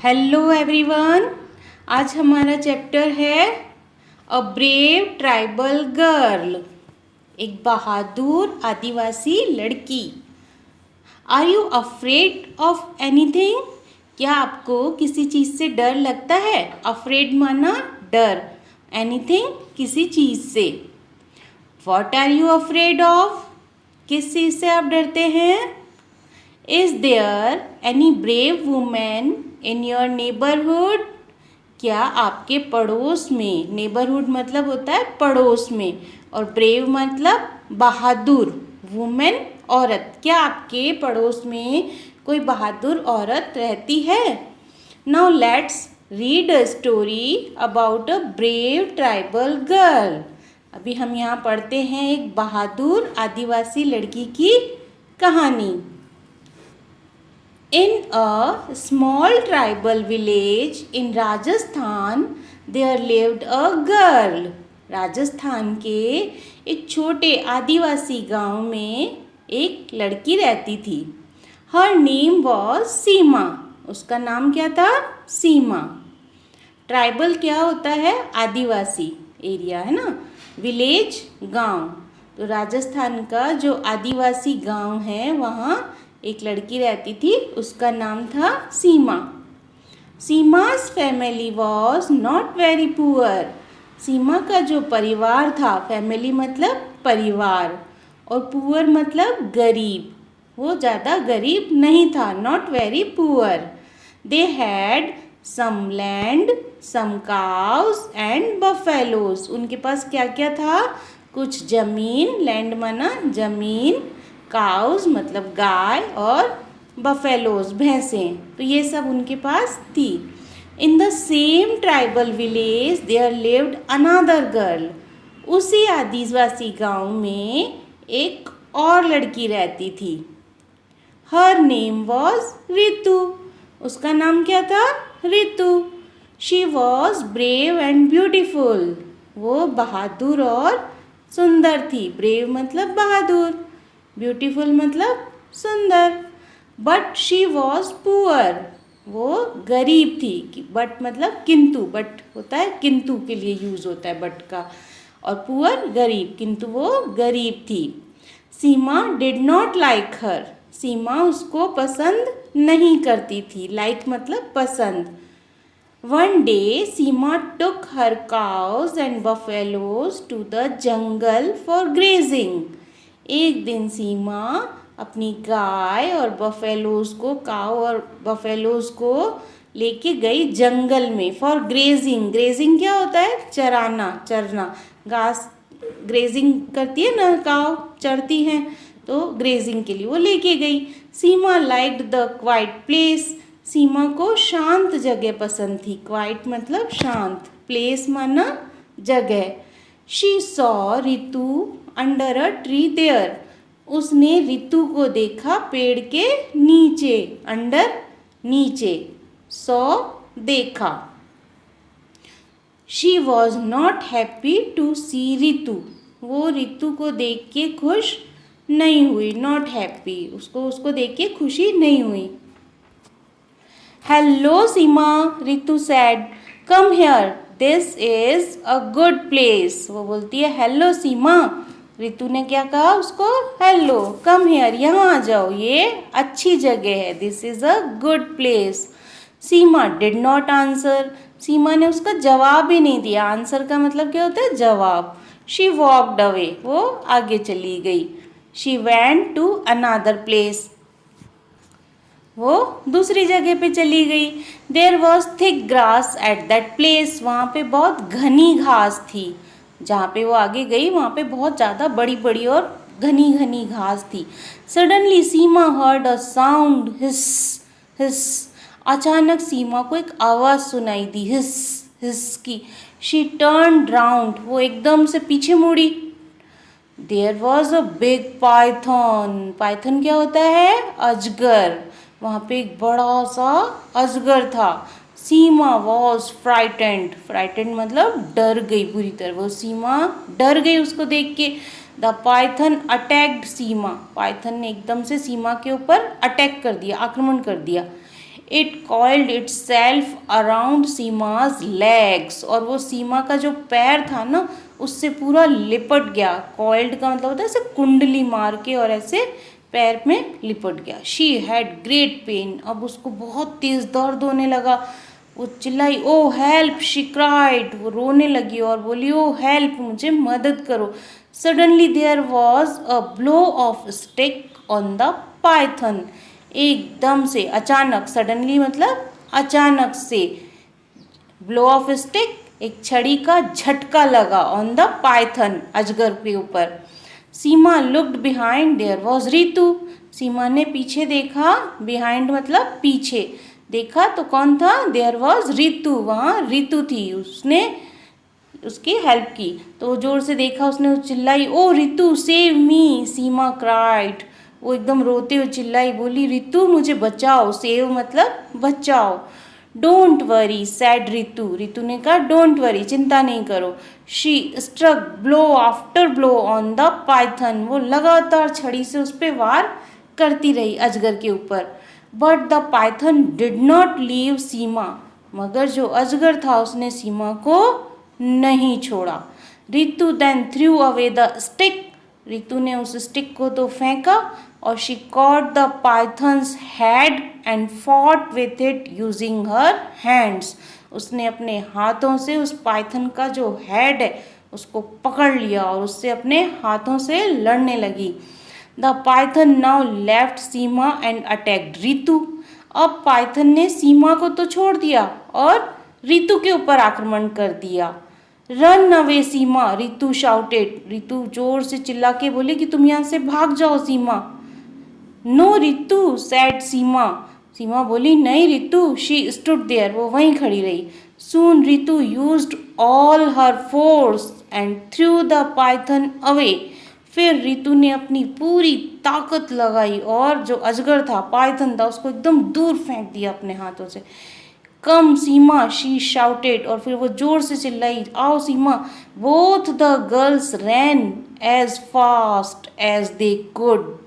Hello everyone. आज हमारा chapter है अ ब्रेव ट्राइबल गर्ल, एक बहादुर आदिवासी लड़की। Are you afraid of anything? क्या आपको किसी चीज़ से डर लगता है? अफ्रेड माना डर, एनीथिंग किसी चीज़ से। What are you afraid of? किस चीज़ से आप डरते हैं? Is there any brave women in your neighbourhood? क्या आपके पड़ोस में, नेबरहुड मतलब होता है पड़ोस में, और ब्रेव मतलब बहादुर, वुमेन औरत, क्या आपके पड़ोस में कोई बहादुर औरत रहती है? Now let's read a story about a brave tribal girl. अभी हम यहाँ पढ़ते हैं एक बहादुर आदिवासी लड़की की कहानी। In a small tribal village in Rajasthan, there lived a girl. Rajasthan के एक छोटे आदिवासी गांव में एक लड़की रहती थी। Her name was सीमा। उसका नाम क्या था? सीमा। ट्राइबल क्या होता है? आदिवासी एरिया है ना, विलेज गांव। तो राजस्थान का जो आदिवासी गांव है वहाँ एक लड़की रहती थी, उसका नाम था Seema. Seema's family was not very poor. Seema का जो परिवार था, फैमिली मतलब परिवार, और पुअर मतलब गरीब, वो ज़्यादा गरीब नहीं था, not very poor. They had some land, some cows and buffaloes. उनके पास क्या क्या था? कुछ जमीन, लैंड माना जमीन, काउस मतलब गाय, और बफेलोज भैंसें, तो ये सब उनके पास थी। In the same tribal village there lived another girl. उसी आदिवासी गांव में एक और लड़की रहती थी। Her name was Ritu. उसका नाम क्या था? Ritu. She was brave and beautiful. वो बहादुर और सुंदर थी। ब्रेव मतलब बहादुर, ब्यूटीफुल मतलब सुंदर। But she was poor. वो गरीब थी। बट मतलब किंतु, बट होता है किंतु के लिए यूज होता है बट का, और पुअर गरीब, किंतु वो गरीब थी। सीमा डिड नॉट लाइक हर। सीमा उसको पसंद नहीं करती थी। लाइक मतलब पसंद। One day, Seema took her cows and buffaloes to the jungle for grazing. एक दिन सीमा अपनी गाय और बफेलोज को, काव और बफेलोज को लेके गई जंगल में फॉर ग्रेजिंग। ग्रेजिंग क्या होता है? चराना, चरना, घास ग्रेजिंग करती है ना, काव चरती हैं, तो ग्रेजिंग के लिए वो लेके गई। सीमा लाइक्ड द क्वाइट प्लेस। सीमा को शांत जगह पसंद थी। क्वाइट मतलब शांत, प्लेस माना जगह। She saw Ritu under a tree there. उसने रितु को देखा पेड़ के नीचे, अंडर नीचे, सॉ देखा। She was not happy to see Ritu. वो रितु को देख के खुश नहीं हुई, नॉट हैप्पी, उसको देख के खुशी नहीं हुई। Hello Seema, Ritu sad, come here, this is a good place. वो बोलती है हेलो सीमा। रितु ने क्या कहा उसको? हेलो, कम हेयर, यहाँ आ जाओ, ये अच्छी जगह है, this is a good place. Seema did not answer. Seema ने उसका जवाब ही नहीं दिया। आंसर का मतलब क्या होता है? जवाब। She walked away. वो आगे चली गई। She went to another place. वो दूसरी जगह पे चली गई। There was thick grass at that place. वहाँ पे बहुत घनी घास थी। जहाँ पे वो आगे गई वहाँ पे बहुत ज़्यादा बड़ी बड़ी और घनी घनी घास थी। Suddenly Seema heard a sound, hiss hiss. अचानक सीमा को एक आवाज़ सुनाई दी, हिस हिस की। She turned round. वो एकदम से पीछे मुड़ी। There was a big python. Python क्या होता है? अजगर। वहाँ पे एक बड़ा सा अजगर था। सीमा वॉज फ्राइटेंड। फ्राइटेंड मतलब डर गई पूरी तरह। वो सीमा डर गई उसको देख के। The Python attacked Seema. Python ने एकदम से सीमा के ऊपर अटैक कर दिया, आक्रमण कर दिया। It coiled itself around Seema's legs, और वो सीमा का जो पैर था ना उससे पूरा लिपट गया। कॉइल्ड का मतलब होता है ऐसे कुंडली मार के और ऐसे पैर में लिपट गया। शी हैड ग्रेट पेन, अब उसको बहुत तेज दर्द होने लगा। वो चिल्लाई, ओ हेल्प, शी क्राइड, वो रोने लगी और बोली, ओ हेल्प, मुझे मदद करो। Suddenly there was a blow of stick on the python, एकदम से, अचानक, सडनली मतलब अचानक से, ब्लो ऑफ स्टिक, एक छड़ी का झटका लगा, ऑन द पाइथन, अजगर के ऊपर। Seema looked behind, there was Ritu, Seema ने पीछे देखा, बिहाइंड मतलब पीछे देखा तो कौन था, देयर वॉज रितु, वहाँ रितु थी, उसने उसकी हेल्प की। तो वो जोर से देखा, उसने चिल्लाई, ओ रितु सेव मी, सीमा क्राइड, वो एकदम रोते हुए चिल्लाई, बोली रितु मुझे बचाओ, सेव मतलब बचाओ। Don't worry said Ritu, Ritu ने कहा डोंट वरी, चिंता नहीं करो। She struck blow after blow on the python, वो लगातार छड़ी से उस पर वार करती रही अजगर के ऊपर। But the python did not leave Seema, मगर जो अजगर था उसने सीमा को नहीं छोड़ा। Ritu then threw away the stick, Ritu ने उस स्टिक को तो फेंका, और she caught the python's head and fought with it using her hands, उसने अपने हाथों से उस पाइथन का जो हेड है उसको पकड़ लिया और उससे अपने हाथों से लड़ने लगी। The Python now left Seema and attacked Ritu, अब पाइथन ने सीमा को तो छोड़ दिया और रितु के ऊपर आक्रमण कर दिया। रन अवे सीमा, रितु शाउटेड, रितु जोर से चिल्ला के बोली कि तुम यहाँ से भाग जाओ सीमा। नो रितु सैड सीमा, सीमा बोली नहीं रितु। शी स्टूड देयर, वो वहीं खड़ी रही। Soon Ritu used all her force and threw the python away, फिर रितु ने अपनी पूरी ताकत लगाई और जो अजगर था, पाइथन था, उसको एकदम दूर फेंक दिया अपने हाथों से। कम सीमा, शी शाउटेड, और फिर वो जोर से चिल्लाई, आओ Seema. Both the girls ran as fast as they could,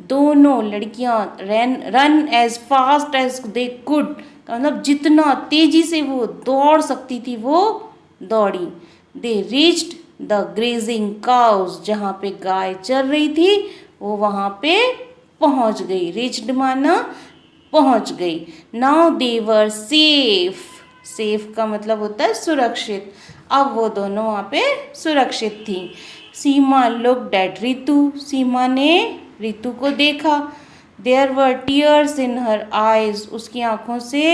दोनों लड़कियां run as fast as they could, मतलब जितना तेजी से वो दौड़ सकती थी वो दौड़ी। They reached the grazing cows, जहाँ पे गाय चर रही थी वो वहाँ पे पहुँच गई। रीच्ड माना पहुँच गई। Now they were safe, safe का मतलब होता है सुरक्षित, अब वो दोनों वहाँ पे सुरक्षित थी। सीमा लुक्ड एट रितु, सीमा ने रितु को देखा। There were tears in her eyes, उसकी आंखों से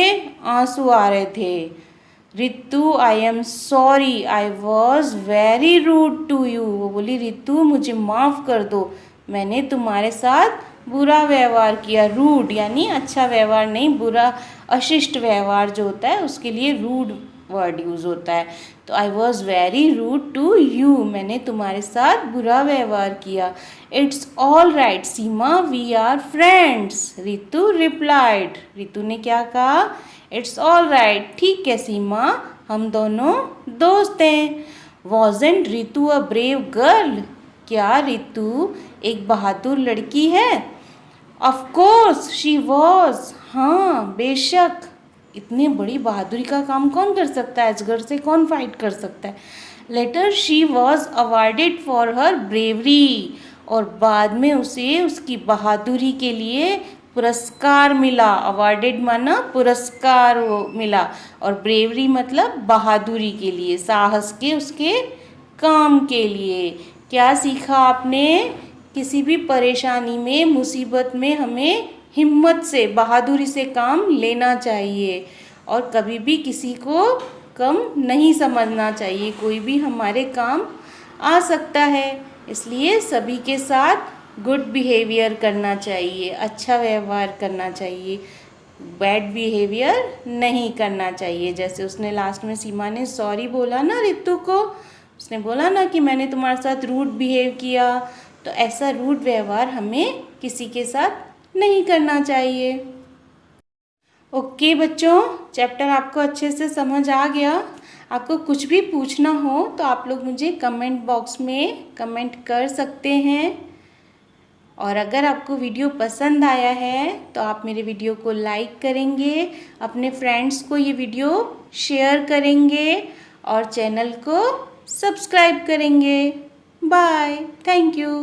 आंसू आ रहे थे। Ritu I am sorry, I was very rude to you, वो बोली रितु मुझे माफ़ कर दो, मैंने तुम्हारे साथ बुरा व्यवहार किया। रूड यानी अच्छा व्यवहार नहीं, बुरा अशिष्ट व्यवहार जो होता है उसके लिए रूड वर्ड यूज़ होता है। तो I was very rude to you, मैंने तुम्हारे साथ बुरा व्यवहार किया। It's all right Seema, we are friends, Ritu replied, Ritu ने क्या कहा, इट्स ऑल राइट, ठीक है सीमा, हम दोनों दोस्त हैं। Wasn't Ritu a brave girl, क्या रितु एक बहादुर लड़की है? ऑफ कोर्स शी वॉज, हाँ बेशक, इतनी बड़ी बहादुरी का काम कौन कर सकता है, अजगर से कौन फाइट कर सकता है। Later she was awarded for her bravery, और बाद में उसे उसकी बहादुरी के लिए पुरस्कार मिला। अवार्डेड माना पुरस्कार वो मिला, और ब्रेवरी मतलब बहादुरी के लिए, साहस के उसके काम के लिए। क्या सीखा आपने? किसी भी परेशानी में, मुसीबत में हमें हिम्मत से, बहादुरी से काम लेना चाहिए और कभी भी किसी को कम नहीं समझना चाहिए। कोई भी हमारे काम आ सकता है, इसलिए सभी के साथ गुड बिहेवियर करना चाहिए, अच्छा व्यवहार करना चाहिए, बैड बिहेवियर नहीं करना चाहिए। जैसे उसने लास्ट में सीमा ने सॉरी बोला ना रितु को, उसने बोला ना कि मैंने तुम्हारे साथ रूड बिहेव किया, तो ऐसा रूड व्यवहार हमें किसी के साथ नहीं करना चाहिए। ओके बच्चों, चैप्टर आपको अच्छे से समझ आ गया। आपको कुछ भी पूछना हो तो आप लोग मुझे कमेंट बॉक्स में कमेंट कर सकते हैं। और अगर आपको वीडियो पसंद आया है तो आप मेरे वीडियो को लाइक करेंगे, अपने फ्रेंड्स को ये वीडियो शेयर करेंगे और चैनल को सब्सक्राइब करेंगे। Bye, thank you.